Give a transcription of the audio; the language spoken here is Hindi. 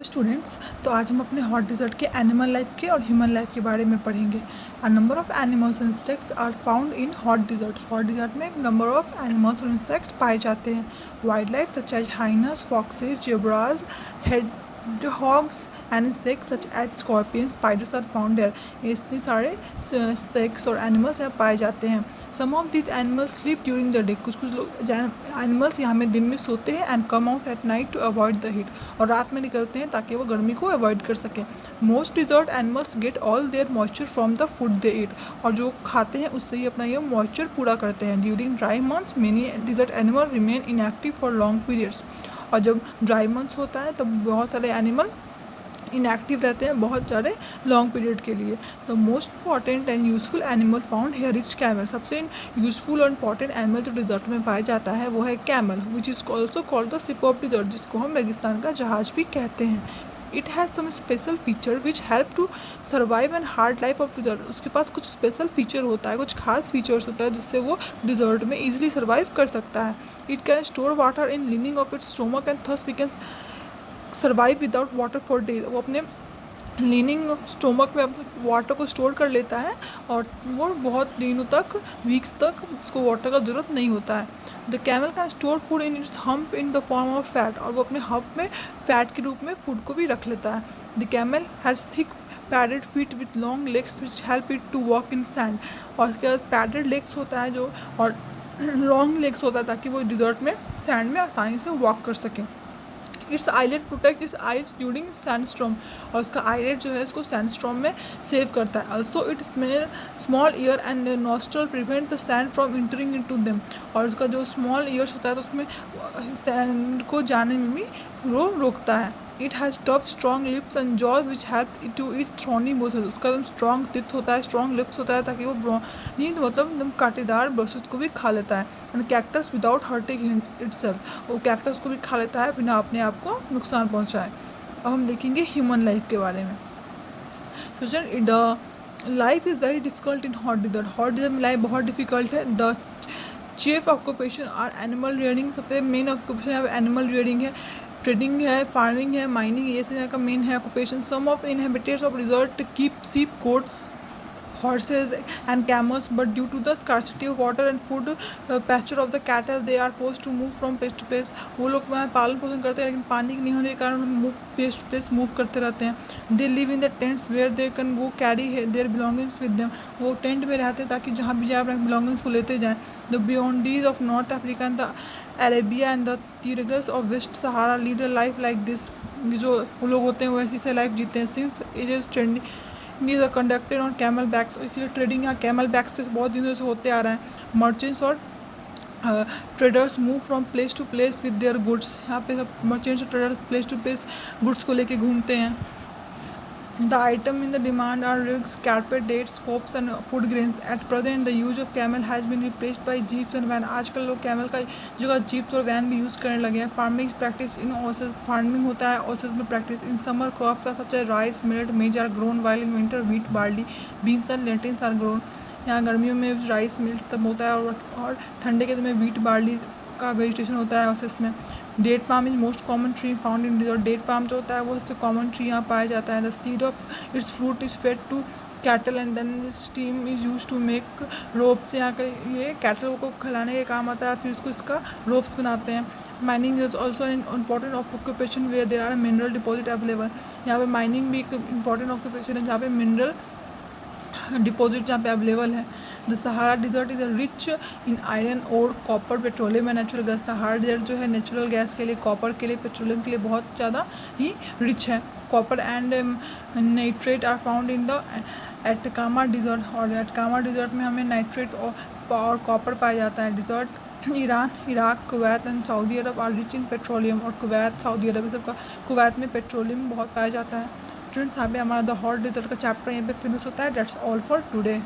स्टूडेंट्स, तो आज हम अपने हॉट डिज़र्ट के एनिमल लाइफ के और ह्यूमन लाइफ के बारे में पढ़ेंगे। A number of animals and insects are found in hot desert. Hot desert में एक नंबर ऑफ एनिमल्स और इंसेक्ट्स पाए जाते हैं। Wildlife such as hyenas, foxes, zebras, hedgehogs and insects such as scorpion, spiders are found there. ये इतने सारे इंसेक्ट्स और एनिमल्स यहाँ पाए जाते हैं। Some of this animals sleep during the day. कुछ लोग एनिमल्स यहाँ में दिन में सोते हैं and come out at night to avoid the heat, और रात में निकलते हैं ताकि वो गर्मी को अवॉइड कर सकें। Most desert animals get all their moisture from the food they eat. और जो खाते हैं उससे ही अपना ये मॉइस्चर पूरा करते हैं। During dry months many desert animal remain inactive for long periods. और जब ड्राई मंथ्स होता है तब बहुत सारे एनिमल इनएक्टिव रहते हैं बहुत सारे लॉन्ग पीरियड के लिए। The most important and useful animal found here is camel. सबसे यूजफुल और इंपॉर्टेंट एनिमल जो डिजर्ट में पाया जाता है वो है camel, which is also called the ship of desert, जिसको हम रेगिस्तान का जहाज भी कहते हैं। It has some special feature which help to survive and hard life of desert. उसके पास कुछ स्पेशल फीचर होता है, कुछ खास फीचर्स होता है जिससे वो डिजर्ट में ईजिली सर्वाइव कर सकता है। It can store water in lining of its stomach and thus we can survive without water for days. वो अपने लीनिंग स्टोमक में अपने वाटर को स्टोर कर लेता है और वो बहुत दिनों तक, वीक्स तक उसको वाटर का ज़रूरत नहीं होता है। The camel can store food in its hump in the form of fat. और वो अपने हम्प में फैट के रूप में फूड को भी रख लेता है। The camel has thick padded feet with long legs which help it to walk in sand. और उसके बाद पैडेड लेग्स होता है जो, और लॉन्ग लेग्स होता है ताकि वो डिजर्ट में सैंड में आसानी से वॉक कर सकें। It's eyelet protect it's eyes during sandstorm. और उसका आईलेट जो है इसको सैंडस्टॉर्म में सेव करता है। Also it smell small ear and nostril prevent the sand from entering into them. और उसका जो स्मॉल ईयर्स होता है तो उसमें सैंड को जाने में भी वो रोकता है। It has tough strong lips and jaws which help to eat thorny mosses. उसका एकदम स्ट्रॉन्ग टिथ होता है, स्ट्रॉन्ग लिप्स होता है ताकि वो ब्रॉनी मतलब एकदम कांटेदार ब्रशेस को भी खा लेता है। And cactus without hurting itself. वो कैक्टस को भी खा लेता है बिना अपने आप को नुकसान पहुंचाए। अब हम देखेंगे ह्यूमन लाइफ के बारे में। The life is very difficult in hot desert. Hot desert में लाइफ बहुत डिफिकल्ट है। The chief occupation are animal rearing. सबसे मेन ऑक्यूपेशन एनिमल रियरिंग है, ट्रेडिंग है, फार्मिंग है, माइनिंग, ये सब यहाँ का मेन है occupation. Some of inhabitants of desert keep sheep, goats, horses and camels, but due to the scarcity of water and food pasture of the cattle they are forced to move from place to place। वो लोग वहाँ पालन पोषण करते हैं लेकिन पानी नहीं होने के कारण प्लेस टू प्लेस मूव करते रहते हैं। They live in the tents where they can वो carry their belongings with them. वो टेंट में रहते हैं ताकि जहाँ भी जाए अपने बिलोंगिंग्स को लेते जाएँ। The Bedouins of North Africa and the Arabia and the Tuaregs of West Sahara lead a life like this. जो वो लोग होते हैं वो ऐसी से लाइफ जीते हैं। Since ages trading needs are conducted on camel backs. इसीलिए ट्रेडिंग यहाँ कैमल बैग्स पे बहुत दिनों से होते आ रहा है। मर्चेंट्स और traders move from place to place with their goods. यहाँ पे सब मर्चेंट्स और traders place to place goods को लेके घूमते हैं। The item in the demand are rugs, carpet, dates, cups and food grains. At present the use of camel has been replaced by jeeps and van. आजकल लोग कैमल का जगह जीप्स और वैन भी यूज़ करने लगे हैं। Farming practice in oases. Farming होता है ओसेस में practice. In summer crops are such as rice, millet, maize are grown, while in winter wheat, barley, beans and lentils are grown. यहाँ गर्मियों में राइस, मिल्ट तब होता है और ठंडे के दिन में व्हीट, बार्ली का वेजिटेशन होता है ओसेस में। Date palm is most common tree found in desert. Date palm जो होता है वो सबसे कॉमन ट्री यहाँ पाया जाता है। The seed of its fruit is fed to cattle and then stem is use to make ropes. यहाँ का ये कैटल को खिलाने के काम आता है, फिर उसको इसका रोप्स बनाते हैं। Mining is also an important occupation where they are mineral deposit available. यहाँ पे माइनिंग भी एक इम्पॉर्टेंट ऑक्यूपेशन है जहाँ पे मिनरल डिपॉजिट जहाँ पे अवेलेबल है। The Sahara desert is rich in iron और copper, petroleum and natural gas. Sahara desert जो है नेचुरल गैस के लिए, कॉपर के लिए, पेट्रोलियम के लिए बहुत ज़्यादा ही रिच है। Copper and nitrate are found in the Atacama desert. और एटकामा डिजर्ट में हमें नाइट्रेट और कॉपर पाया जाता है। Desert Iran, Iraq, Kuwait and Saudi Arab are rich in petroleum. और कुवैत, सऊदी अरब सबका, कुवैत में पेट्रोलियम बहुत पाया जाता है। स्टूडेंट्स यहाँ पे हमारा द हॉट डिजर्ट का चैप्टर यहाँ पे फिनिश होता है। That's all for today.